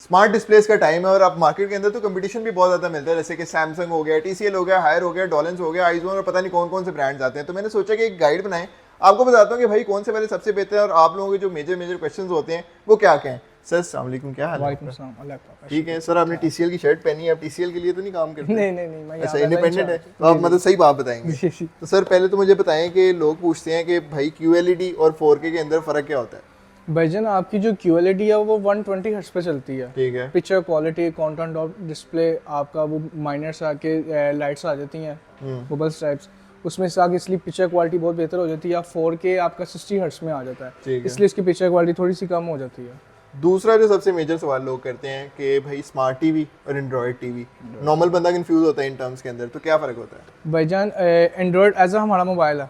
Smart displace का time है और अब मार्केट के अंदर तो कंपटीशन भी बहुत ज़्यादा मिलता है, जैसे कि सैमसंग हो गया, TCL हो गया, हायर हो गया, डॉलेंस हो गया, आइजोन और पता नहीं कौन कौन से ब्रांड्स आते हैं। तो मैंने सोचा कि एक गाइड बनाएं, आपको बताता हूँ कि भाई कौन से वाले सबसे बेहतर है और आप लोगों के जो मेजर मेजर क्वेश्चन होते हैं वो क्या क्या हैं। सर अस्सलाम वालेकुम, क्या हाल है? वालेकुम सलाम, अल्लाह का ठीक है सर, आपने TCL की शर्ट पहनी है, आप TCL के लिए तो नहीं काम करते? नहीं मैं अच्छा, इंडिपेंडेंट है तो आप मतलब सही बात बताएंगे। तो सर पहले तो मुझे बताएं कि लोग पूछते हैं कि भाई QLED और 4K के अंदर फ़र्क क्या होता है? भाईजान, आपकी जो QLED है वो 120 हर्ट्ज पे चलती है। ठीक है। Picture quality, content of display, आपका वो माइनर्स आके लाइट्स आ जाती हैं, बबल्स टाइप्स, उसमें से आगे इसलिए पिक्चर क्वालिटी बहुत बेहतर हो जाती है। 4K आपका 60 हर्ट्ज में आ जाता है, इसलिए इसकी पिक्चर क्वालिटी थोड़ी सी कम हो जाती है। दूसरा जो सबसे मेजर सवाल लोग करते हैं कि भाई स्मार्ट टीवी और एंड्रॉयड टीवी, नॉर्मल बंदा कंफ्यूज होता है इन टर्म्स के अंदर, तो क्या फ़र्क होता है? भाईजान, एंड्रॉयड एज अ हमारा मोबाइल है,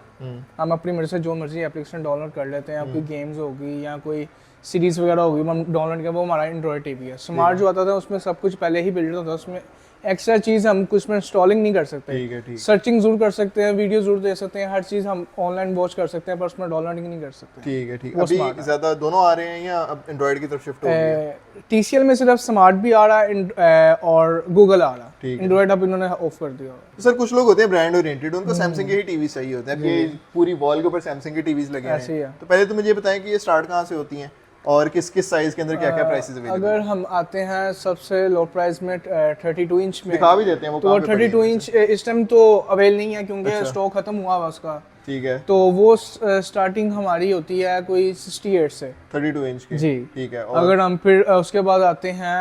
हम अपनी मर्जी से जो मर्जी एप्लीकेशन डाउनलोड कर लेते हैं। आपकी गेम्स होगी या कोई सीरीज वगैरह होगी, हम डाउनलोड किया, वो हमारा एंड्रॉयड टीवी है। स्मार्ट जो आता था उसमें सब कुछ पहले ही बिल्ड होता था, उसमें एक्स्ट्रा चीज़ हम कुछ में इंस्टॉलिंग नहीं कर सकते। ठीक है, ठीक। सर्चिंग जरूर कर सकते हैं, वीडियो जरूर देख सकते हैं, हर चीज़ हम ऑनलाइन वॉच कर सकते हैं, पर उसमें डाउनलोडिंग नहीं कर सकते। ठीक है, ठीक। अभी ज़्यादा दोनों आ रहे हैं या अब एंड्रॉयड की तरफ शिफ्ट हो गए हैं? TCL में सिर्फ स्मार्ट भी आ रहा है और गूगल आ रहा है, एंड्रॉयड अब इन्होंने ऑफ कर दिया। तो सर कुछ लोग होते हैं ब्रांड ओरिएंटेड, उनको सैमसंग के ही टीवी चाहिए होता है कि पूरी वॉल के ऊपर सैमसंग के टीवीज लगे हैं। तो पहले तो मुझे बताएं कि ये स्टार्ट कहाँ से होती हैं और किस किस साइज के अंदर क्या क्या प्राइसेस अवेलेबल? अगर हम आते हैं सबसे लो प्राइस में 32 इंच में, दिखा भी देते हैं वो, तो 32 इंच इस टाइम तो अवेल नहीं है क्योंकि स्टॉक खत्म हुआ हुआ उसका। ठीक है। तो वो स्टार्टिंग हमारी होती है कोई 68 से 32 इंच की। जी, ठीक है। अगर हम फिर उसके बाद आते हैं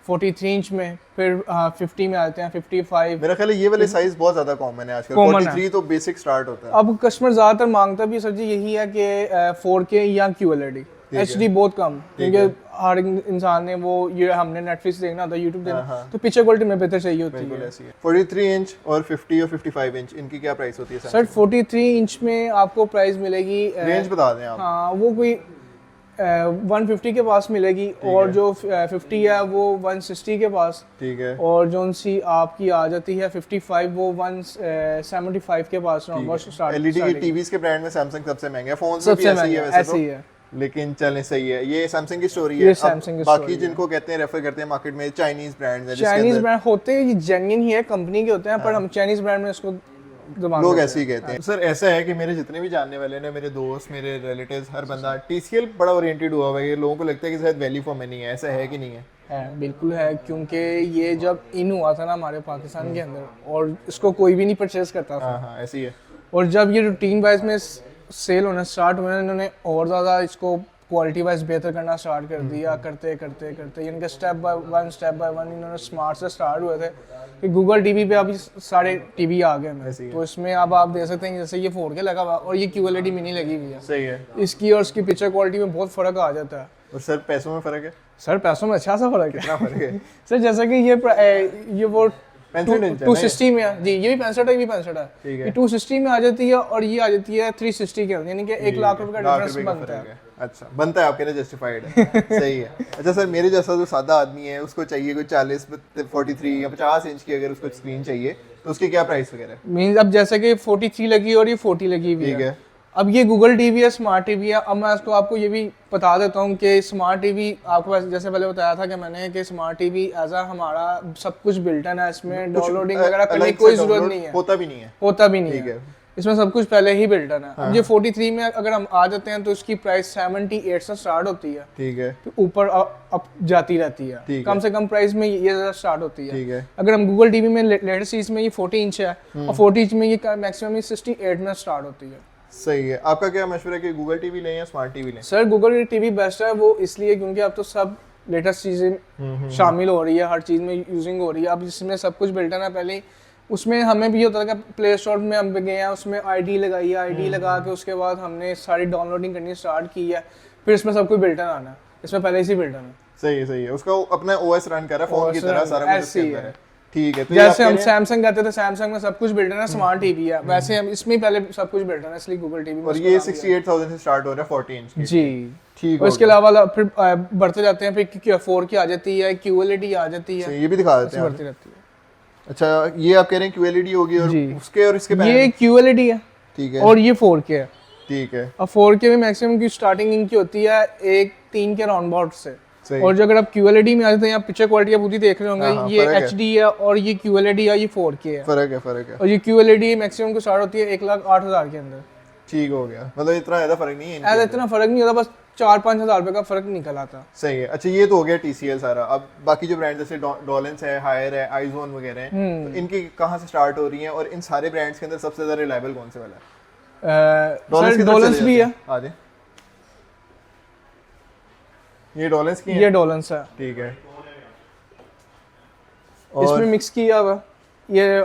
43 इंच में, फिर 50 में आते हैं, 55। मेरा ख्याल है ये वाले साइज बहुत ज्यादा कॉमन है आजकल, 43 तो बेसिक स्टार्ट होता है। अब कस्टमर ज्यादातर मांगता भी सर जी यही है कि 4K या QLED, HD बहुत कम, क्योंकि हर इंसान ने वो ये हमने नेटफ्लिक्स देखना होता है, यूट्यूब देखना, तो पिक्चर क्वालिटी में बेहतर चाहिए होती है। 43 इंच और 50 और 55 इंच, इनकी क्या प्राइस होती है सर? 43 इंच में आपको प्राइस मिलेगी, रेंज बता दें आप। हाँ, वो कोई 150 के पास मिलेगी, और जो 50 है वो 160 के पास। ठीक है। और जो सी आपकी आ जाती है 55, वो 175 के पास स्टार्ट। एलईडी के टीवीज के ब्रांड में सैमसंग सबसे महंगा है, फोन में भी ऐसे ही है, लेकिन चलें सही है। ये सैमसंग की स्टोरी है। बाकी जिनको कहते हैं रेफर करते हैं मार्केट में चाइनीज ब्रांड्स हैं, चाइनीज ब्रांड होते हैं जेन्युइन ही है, कंपनी के होते हैं, पर हम चाइनीज ब्रांड में इसको लोग ऐसे ही कहते हैं। सर ऐसा है कि मेरे जितने भी जानने वाले हैं, मेरे दोस्त, मेरे रिलेटिव्स, हर बंदा TCL बड़ा ओरिएंटेड हुआ हुआ है। ये लोगों को लगता है कि शायद वैल्यू फॉर मनी है, ऐसा है कि नहीं है? बिल्कुल है, क्योंकि ये जब इन हुआ था ना हमारे पाकिस्तान के अंदर, और इसको कोई भी नहीं परचेज करता था। हाँ, ऐसी है। और जब ये रूटीन वाइज में सेल होना स्टार्ट हुआ, इन्होंने और ज़्यादा इसको क्वालिटी वाइज बेहतर करना स्टार्ट कर दिया। करते करते करते इनके स्टेप बाय वन इन्होंने स्मार्ट से स्टार्ट हुए थे कि गूगल टीवी पे अभी सारे टीवी आ गए हैं, तो इसमें अब आप देख सकते हैं जैसे ये 4K लगा हुआ और ये QLED मिनी लगी हुई है। सही है। इसकी और इसकी पिक्चर क्वालिटी में बहुत फर्क आ जाता है। और सर पैसों में फर्क है? सर पैसों में अच्छा सा फर्क है। कितना फर्क है? सर जैसा कि ये वो 260 में है जी, ये भी 65 है, ये भी 65 है। ये 260 में आ जाती है और ये आ जाती है 360 के अंदर, यानी कि 1 लाख रुपए का डिफरेंस बनता है। अच्छा, बनता है, आपके लिए जस्टिफाइड है। सही है। अच्छा सर, मेरे जैसा जो सादा आदमी है उसको चाहिए कोई 40, 43 या 50 इंच की अगर उसको स्क्रीन चाहिए, तो उसकी क्या प्राइस वगैरह? मींस अब जैसे कि 43 लगी और ये 40 लगी हुई है। अब ये गूगल टीवी है, स्मार्ट टीवी है। अब मैं इसको आपको ये भी बता देता हूँ कि स्मार्ट टीवी आपको जैसे पहले बताया था कि मैंने कि स्मार्ट टीवी एज आ हमारा सब कुछ बिल्ट इन है, इसमें डाउनलोडिंग वगैरह करने की कोई जरूरत नहीं है, होता भी नहीं है। इसमें सब कुछ पहले ही बिल्ट इन है। अब ये 43 में अगर हम आ जाते हैं तो इसकी प्राइस 78 से स्टार्ट होती है। ठीक है। तो ऊपर अप जाती रहती है, कम से कम प्राइस में ये स्टार्ट होती है। ठीक है। अगर हम गूगल टीवी में लेटेस्ट चीज में ये 40 इंच है और 40 इंच में ये मैक्सिमम 68 में स्टार्ट होती है। सही है। आपका क्या मशवरा है कि गूगल टीवी लें या स्मार्ट टीवी लें? सर गूगल टीवी बेस्ट है, वो इसलिए क्योंकि अब तो सब लेटेस्ट चीज़ें शामिल हो रही है, हर चीज़ में यूजिंग हो रही है। अब जिसमें सब कुछ बिल्ट इन है, पहले उसमें हमें भी होता था कि प्ले स्टोर में हम गए हैं, उसमें आईडी लगाई है, आईडी लगा के उसके बाद हमने सारी डाउनलोडिंग करनी स्टार्ट की है, फिर इसमें सब कुछ बिल्ट इन आना है। इसमें पहले से बिल्ट इन है। सही है। उसका अपना OS रन कर रहा है, फोन की तरह सारा कुछ है। ठीक है। तो जैसे हम सैमसंग कहते थे, सैमसंग में सब कुछ बिल्ट इन है, स्मार्ट टीवी है, वैसे हम इसमें पहले सब कुछ बिल्ट इन है, इसलिए गूगल टीवी। और ये 68,000 से स्टार्ट हो रहा है 40 इंच की। जी, ठीक है। इसके अलावा फिर बढ़ते जाते हैं, फिर 4K आ जाती है, QLED आ जाती है, ये भी दिखा देते हैं, बढ़ती रहती है। अच्छा, ये आप कह रहे हैं QLED होगी और उसके और इसके ये QLED है, ठीक है, और ये 4K है। ठीक है। अब 4K में मैक्सिमम की स्टार्टिंग इनकी होती है 1.3 के राउंड अबाउट से। सही। और जो अगर आप QLED में आते हैं, आप पिक्चर क्वालिटी आप खुद ही देख रहे होंगे, हाँ, ये फर्क है। HD है और ये QLED है, ये 4K है। फर्क है और ये QLED मैक्सिमम को स्टार्ट होती है 1,08,000 के अंदर। ठीक हो गया, मतलब इतना ज़्यादा फर्क नहीं है इनके ऐसा अंदर। इतना फर्क नहीं होता, बस 4-5 हज़ार रुपये का फर्क निकल आता। सही है। अच्छा ये तो हो गया TCL सारा। अब बाकी जो ब्रांड जैसे डॉलेंस है, हायर है, आइजोन वगैरह हैं, तो इनकी कहाँ से स्टार्ट हो रही हैं और इन सारे ब्रांड्स के अंदर सबसे ज़्यादा रिलायबल कौन से वाला है? सर डोलेंस भी है, आ जाए। ये डॉलेंस की है? ये डोलेंस है। ठीक है। इसमें मिक्स किया हुआ, ये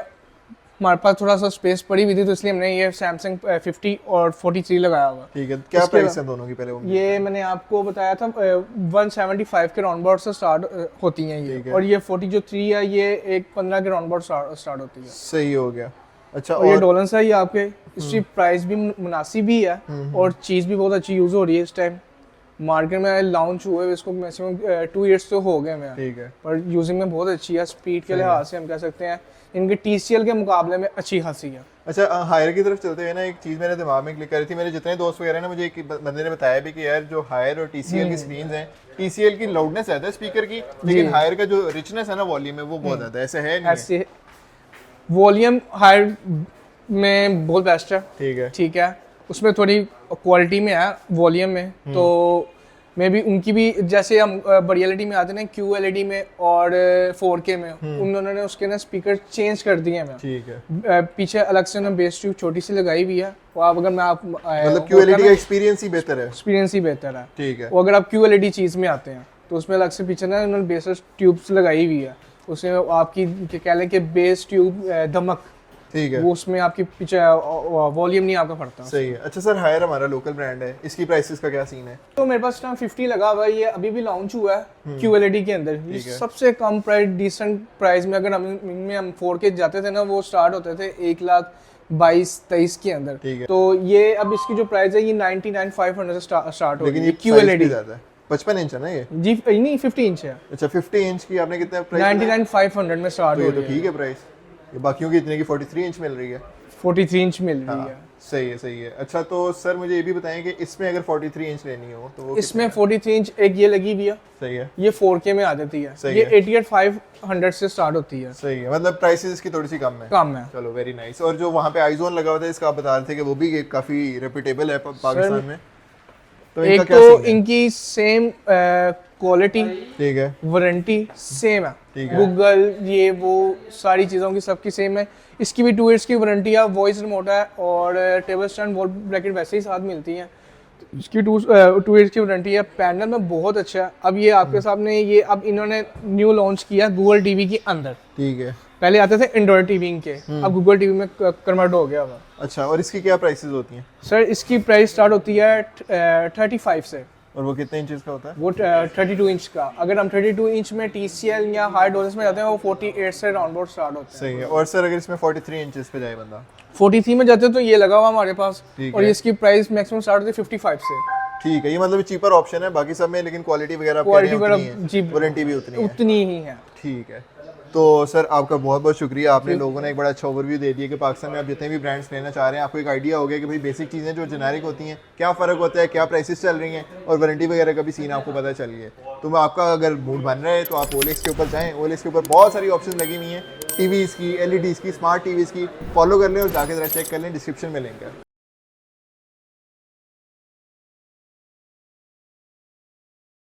हमारे पास थोड़ा सा स्पेस पड़ी हुई थी तो इसलिए हमने ये सैमसंग 50 और 43 लगाया हुआ। ठीक है, क्या प्राइस है दोनों की पहले वो? ये मैंने आपको बताया था 175 के राउंड अबाउट से स्टार्ट होती हैं ठीक ये, है। और ये 40 जो 3 है ये 15 के राउंड अबाउट स्टार्ट होती है। सही हो गया। अच्छा और ये डोलेंस है, ये आपके इसकी प्राइस भी मुनासिब ही है और चीज़ भी बहुत अच्छी यूज़ हो रही है इस टाइम। मार्केट में लॉन्च हुए इसको मैक्सिमम 2 इयर्स तो हो गए हैं, ठीक है। पर यूजिंग में बहुत अच्छी है। स्पीड के लिहाज से हम कह सकते हैं इनके TCL के मुकाबले में अच्छी खासी है। अच्छा हायर की तरफ चलते हुए ना, एक चीज़ मेरे दिमाग में क्लिक कर रही थी। मेरे जितने दोस्त वगैरह ना, मुझे एक बंदे ने बताया भी कि यार जो हायर और TCL की स्क्रीन्स हैं, TCL की लाउडनेस ज़्यादा है स्पीकर की, लेकिन हायर का जो रिचनेस है ना वॉल्यूम में, वो बहुत ज़्यादा है। ऐसे है नहीं है? ऐसे वॉल्यूम हायर में बहुत बेस्ट है, ठीक है। ठीक है। उसमें थोड़ी क्वालिटी में है वॉल्यूम में, तो मे भी उनकी भी जैसे हम बड़ी LED में आते हैं QLED में और 4K में, उन्होंने उसके ना स्पीकर चेंज कर दिए हैं। ठीक है। पीछे अलग से ना बेस ट्यूब छोटी सी लगाई हुई है, वो आप अगर मैं आप मतलब QLED का एक्सपीरियंस ही बेहतर है। एक्सपीरियंस ही बेहतर है। ठीक है। वो अगर आप QLED चीज़ में आते हैं तो उसमें अलग से पीछे ना उन्होंने बेस ट्यूब्स लगाई हुई है, उसमें आपकी कह लें कि बेस ट्यूब धमक, ठीक है। वो उसमें आपकी पीछे वॉल्यूम नहीं आपका पड़ता। सही है। अच्छा सर, हायर हमारा लोकल ब्रांड है, इसकी प्राइसेस का क्या सीन है? तो मेरे पास टाइम 50 लगा हुआ है, ये अभी भी लॉन्च हुआ है QLED के अंदर। ये सबसे कम प्राइस, डिसेंट प्राइस में अगर हम 4K जाते थे ना, वो स्टार्ट होते थे 1,22,23 के अंदर। ठीक है। तो ये अब इसकी जो प्राइस है ये 99,500 से स्टार्ट हो लेकिन रही ये है QLED। ज़्यादा है, 55 इंच है ना ये? जी नहीं, 50 इंच है। अच्छा 50 इंच की आपने कितना प्राइस? 99,500 में स्टार्ट तो हो ये तो रही है। ठीक है प्राइस। ये बाकियों की इतने की 43 इंच मिल रही है। 43 इंच मिल रही है। सही है, सही है। अच्छा तो सर मुझे ये भी बताएं कि इसमें अगर 43 इंच लेनी हो तो वो इसमें 43 इंच एक ये लगी हुई है, सही है। ये 4K में आ जाती है। सही ये है। 88,500 से स्टार्ट होती है। सही है, मतलब प्राइसेस इसकी थोड़ी सी कम है। कम है। चलो वेरी नाइस। और जो वहाँ पे आइजोन लगा हुआ था, इसका आप बता रहे थे कि वो भी काफ़ी रेप्यूटेबल है पाकिस्तान में, तो इनका एक क्या तो सीन है? इनकी सेम क्वालिटी, ठीक है। वारंटी सेम है। ठीक है। गूगल ये वो सारी चीज़ों की सबकी सेम है। इसकी भी 2 इयर्स की वारंटी है, वॉइस रिमोट है और टेबल स्टैंड वॉल ब्रैकेट वैसे ही साथ मिलती हैं। इसकी 2 इयर्स की वारंटी है। पैनल में बहुत अच्छा है। अब ये आपके सामने ये अब इन्होंने न्यू लॉन्च किया गूगल टीवी के अंदर। ठीक है। पहले आते थे एंड्रॉयड टीवी के, अब गूगल टीवी में कन्वर्ट हो गया हुआ। अच्छा, और इसकी क्या प्राइसेस होती हैं? सर इसकी प्राइस स्टार्ट होती है 35 से, और वो कितने इंचेस का होता है? वो 32 इंच का। अगर हम 32 इंच में TCL या हाई डोलेंस में जाते हैं, वो 48 से राउंड अबाउट स्टार्ट होते हैं। सही है। और सर अगर इसमें 43 इंचेस पे जाए बंदा? 43 में जाते हैं तो ये लगा हुआ हमारे पास, ठीक और है। इसकी प्राइस मैक्सिमम स्टार्ट होती है 55 से। ठीक है, ये मतलब चीपर ऑप्शन है बाकी सब में, लेकिन क्वालिटी वगैरह क्वालिटी उतनी वगैरह है, जी वारंटी भी उतनी है। उतनी ही है। ठीक है। तो सर आपका बहुत बहुत शुक्रिया, आपने लोगों ने एक बड़ा अच्छा ओवरव्यू दे दिया कि पाकिस्तान में आप जितने भी ब्रांड्स लेना चाह रहे हैं, आपको एक आइडिया हो गया कि भाई बेसिक चीज़ें जो जेनेरिक होती हैं क्या फ़र्क होता है, क्या प्राइसेस चल रही हैं, और वारंटी वगैरह का भी सीन आपको पता चल गया। तो मैं आपका अगर मूड बन रहा है तो आप OLX के ऊपर जाएँ। OLX के ऊपर बहुत सारी ऑप्शन लगी हुई हैं, TVs की, LEDs की, स्मार्ट TVs की। फॉलो कर लें और जाके ज़रा चेक कर लें, डिस्क्रिप्शन में लिंक है।